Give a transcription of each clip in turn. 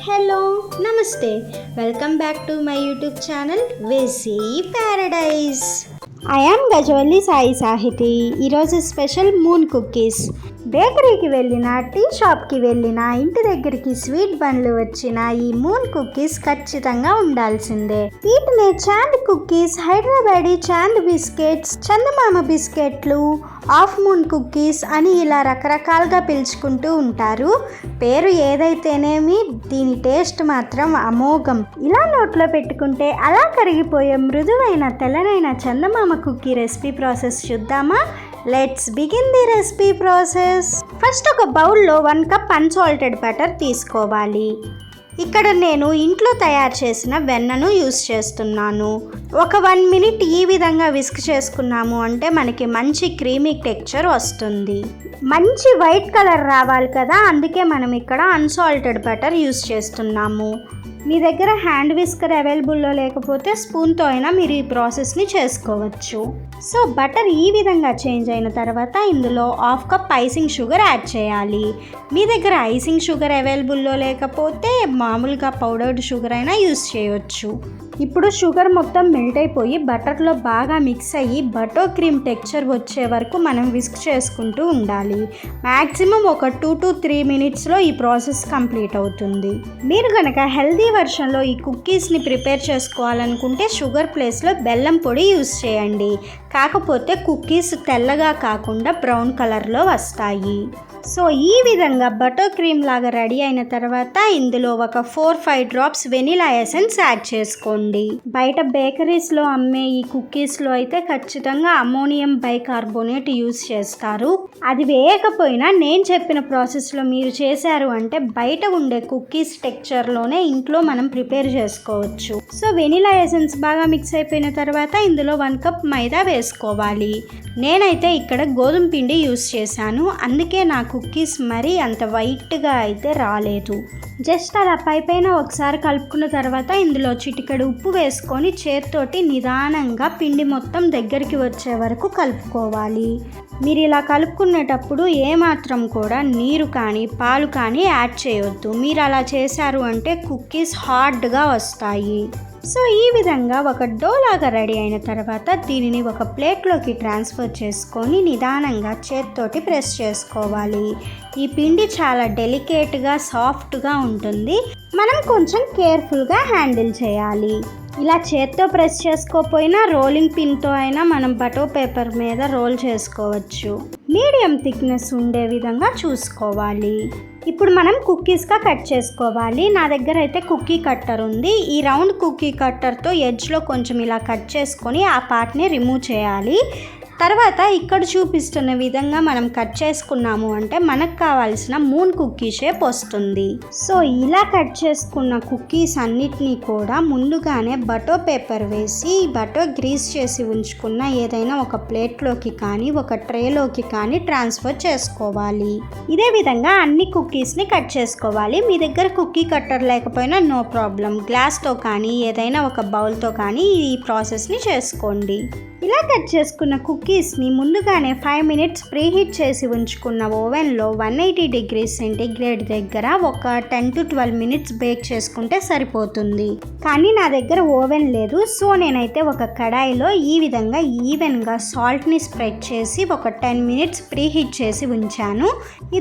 Hello namaste welcome back to my YouTube channel వేసీ paradise. I am Gajavalli Sai Sahiti. ఈరోజు special moon cookies. బేకరీకి వెళ్ళినా, tea షాప్కి వెళ్ళినా, ఇంటి దగ్గరికి స్వీట్ బండ్లు వచ్చిన ఈ మూన్ కుకీస్ ఖచ్చితంగా ఉండాల్సిందే. వీటిని చాంద్ కుకీస్, హైదరాబాదీ చాంద్ బిస్కెట్స్, చందమామ బిస్కెట్లు, హాఫ్ మూన్ కుకీస్ అని ఇలా రకరకాలుగా పిలుచుకుంటూ ఉంటారు. పేరు ఏదైతేనేమి దీని టేస్ట్ మాత్రం అమోఘం. ఇలా నోట్లో పెట్టుకుంటే అలా కరిగిపోయే మృదువైన తెల్లనైన చందమామ కుకీ రెసిపీ ప్రాసెస్ చూద్దామా? Let's begin the recipe process. First ఒక బౌల్లో 1 కప్ అన్సాల్టెడ్ బటర్ తీసుకోవాలి. ఇక్కడ నేను ఇంట్లో తయారు చేసిన వెన్నను యూస్ చేస్తున్నాను. ఒక 1 మినిట్ ఈ విధంగా విస్క్ చేసుకున్నాము అంటే మనకి మంచి క్రీమీ టెక్స్చర్ వస్తుంది. మంచి వైట్ కలర్ రావాలి కదా, అందుకే మనం ఇక్కడ అన్సాల్టెడ్ బటర్ యూస్ చేస్తున్నాము. మీ దగ్గర హ్యాండ్ విస్కర్ అవైలబుల్లో లేకపోతే స్పూన్తో అయినా మీరు ఈ ప్రాసెస్ని చేసుకోవచ్చు. సో బటర్ ఈ విధంగా చేంజ్ అయిన తర్వాత ఇందులో 1/2 కప్ ఐసింగ్ షుగర్ యాడ్ చేయాలి. మీ దగ్గర ఐసింగ్ షుగర్ అవైలబుల్లో లేకపోతే మామూలుగా పౌడర్డ్ షుగర్ అయినా యూస్ చేయవచ్చు. ఇప్పుడు షుగర్ మొత్తం మెల్ట్ అయిపోయి బటర్లో బాగా మిక్స్ అయ్యి బటర్ క్రీమ్ టెక్స్చర్ వచ్చే వరకు మనం విస్క్ చేసుకుంటూ ఉండాలి. మ్యాక్సిమం ఒక 2 to 3 మినిట్స్లో ఈ ప్రాసెస్ కంప్లీట్ అవుతుంది. మీరు కనుక హెల్దీ వర్షన్లో ఈ కుకీస్ని ప్రిపేర్ చేసుకోవాలనుకుంటే షుగర్ ప్లేస్లో బెల్లం పొడి యూస్ చేయండి. కాకపోతే కుకీస్ తెల్లగా కాకుండా బ్రౌన్ కలర్లో వస్తాయి. సో ఈ విధంగా బటర్ క్రీమ్ లాగా రెడీ అయిన తర్వాత ఇందులో ఒక 4-5 డ్రాప్స్ వెనిలా ఎసెన్స్ యాడ్ చేసుకోండి. బయట బేకరీస్లో అమ్మే ఈ కుకీస్లో అయితే ఖచ్చితంగా అమోనియం బైకార్బోనేట్ యూస్ చేస్తారు. అది వేయకపోయినా నేను చెప్పిన ప్రాసెస్లో మీరు చేశారు అంటే బయట ఉండే కుకీస్ టెక్స్చర్లోనే ఇంట్లో మనం ప్రిపేర్ చేసుకోవచ్చు. సో వెనిలా ఎసెన్స్ బాగా మిక్స్ అయిపోయిన తర్వాత ఇందులో 1 కప్ మైదా వేసుకోవాలి. నేనైతే ఇక్కడ గోధుమ పిండి యూస్ చేశాను, అందుకే నా కుకీస్ మరీ అంత వైట్గా అయితే రాలేదు. జస్ట్ అలా పైపైన ఒకసారి కలుపుకున్న తర్వాత ఇందులో చిటికెడు ఉప్పు వేసుకొని చేత్తోటి నిదానంగా పిండి మొత్తం దగ్గరికి వచ్చే వరకు కలుపుకోవాలి. మీరు ఇలా కలుపుకునేటప్పుడు ఏమాత్రం కూడా నీరు కానీ పాలు కానీ యాడ్ చేయొద్దు. మీరు అలా చేశారు అంటే కుకీస్ హార్డ్గా వస్తాయి. సో ఈ విధంగా ఒక డో లాగా రెడీ అయిన తర్వాత దీనిని ఒక ప్లేట్లోకి ట్రాన్స్ఫర్ చేసుకొని నిదానంగా చేత్తోటి ప్రెస్ చేసుకోవాలి. ఈ పిండి చాలా డెలికేట్గా సాఫ్ట్గా ఉంటుంది. మనం కొంచెం కేర్ఫుల్గా హ్యాండిల్ చేయాలి. ఇలా చేత్తో ప్రెస్ చేసుకోకపోయినా రోలింగ్ పిన్తో అయినా మనం బటర్ పేపర్ మీద రోల్ చేసుకోవచ్చు. మీడియం థిక్నెస్ ఉండే విధంగా చూసుకోవాలి. ఇప్పుడు మనం కుకీస్గా కట్ చేసుకోవాలి. నా దగ్గర అయితే కుకీ కట్టర్ ఉంది. ఈ రౌండ్ కుకీ కట్టర్తో ఎడ్జ్లో కొంచెం ఇలా కట్ చేసుకొని ఆ పార్ట్ని రిమూవ్ చేయాలి. తర్వాత ఇక్కడ చూపిస్తున్న విధంగా మనం కట్ చేసుకున్నాము అంటే మనకు కావాల్సిన మూన్ కుకీ షేప్ వస్తుంది. సో ఇలా కట్ చేసుకున్న కుకీస్ అన్నిటినీ కూడా ముందుగానే బటర్ పేపర్ వేసి బటర్ గ్రీస్ చేసి ఉంచుకున్న ఏదైనా ఒక ప్లేట్లోకి కానీ ఒక ట్రేలోకి కానీ ట్రాన్స్ఫర్ చేసుకోవాలి. ఇదే విధంగా అన్ని కుకీస్ని కట్ చేసుకోవాలి. మీ దగ్గర కుకీ కట్టర్ లేకపోయినా నో ప్రాబ్లం, గ్లాస్తో కానీ ఏదైనా ఒక బౌల్తో కానీ ఈ ప్రాసెస్ని చేసుకోండి. ఇలా కట్ చేసుకున్న కుకీస్ని ముందుగానే 5 మినిట్స్ ప్రీహీట్ చేసి ఉంచుకున్న ఓవెన్లో 180 డిగ్రీస్ సెంటీగ్రేడ్ దగ్గర ఒక 10 to 12 మినిట్స్ బేక్ చేసుకుంటే సరిపోతుంది. కానీ నా దగ్గర ఓవెన్ లేదు, సో నేనైతే ఒక కడాయిలో ఈ విధంగా ఈవెన్గా సాల్ట్ని స్ప్రెడ్ చేసి ఒక 10 మినిట్స్ ప్రీహీట్ చేసి ఉంచాను.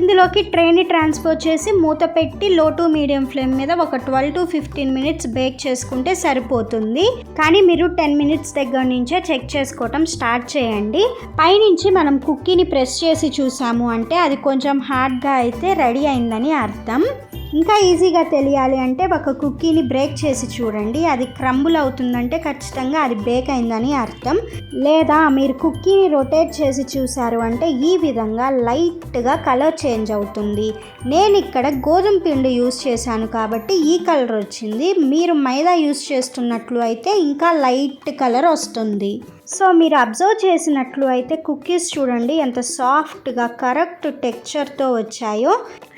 ఇందులోకి ట్రేని ట్రాన్స్ఫర్ చేసి మూత పెట్టి లో టు మీడియం ఫ్లేమ్ మీద ఒక 12 to 15 మినిట్స్ బేక్ చేసుకుంటే సరిపోతుంది. కానీ మీరు 10 మినిట్స్ దగ్గర నుంచే చెక్ చేసుకోవటం స్టార్ట్ చేయండి. పైనుంచి మనం కుకీని ప్రెస్ చేసి చూసాము అంటే అది కొంచెం హార్డ్గా అయితే రెడీ అయిందని అర్థం. ఇంకా ఈజీగా తెలియాలి అంటే ఒక కుకీని బ్రేక్ చేసి చూడండి, అది క్రంబుల్ అవుతుందంటే ఖచ్చితంగా అది బేక్ అయిందని అర్థం. లేదా మీరు కుకీని రొటేట్ చేసి చూసారు అంటే ఈ విధంగా లైట్గా కలర్ చేంజ్ అవుతుంది. నేను ఇక్కడ గోధుమ పిండి యూస్ చేశాను కాబట్టి ఈ కలర్ వచ్చింది. మీరు మైదా యూస్ చేస్తున్నట్లు అయితే ఇంకా లైట్ కలర్ వస్తుంది. సో మీరు అబ్జర్వ్ చేసినట్లు అయితే కుకీస్ చూడండి ఎంత సాఫ్ట్గా కరెక్ట్ టెక్స్చర్తో వచ్చాయో.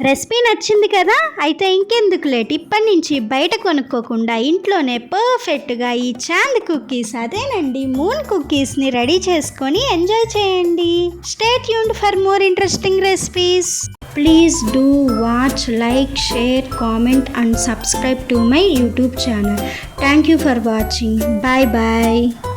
రెసిపీ నచ్చింది కదా, అయితే ఇంకెందుకు లేట్, ఇప్పటి నుంచి బయట కొనుక్కోకుండా ఇంట్లోనే పర్ఫెక్ట్గా ఈ చాంద్ కుకీస్, అదేనండి మూన్ కుకీస్ని రెడీ చేసుకొని ఎంజాయ్ చేయండి. Stay tuned for more interesting recipes. Please do watch, like, share, comment and subscribe to my YouTube channel. Thank you for watching. Bye bye.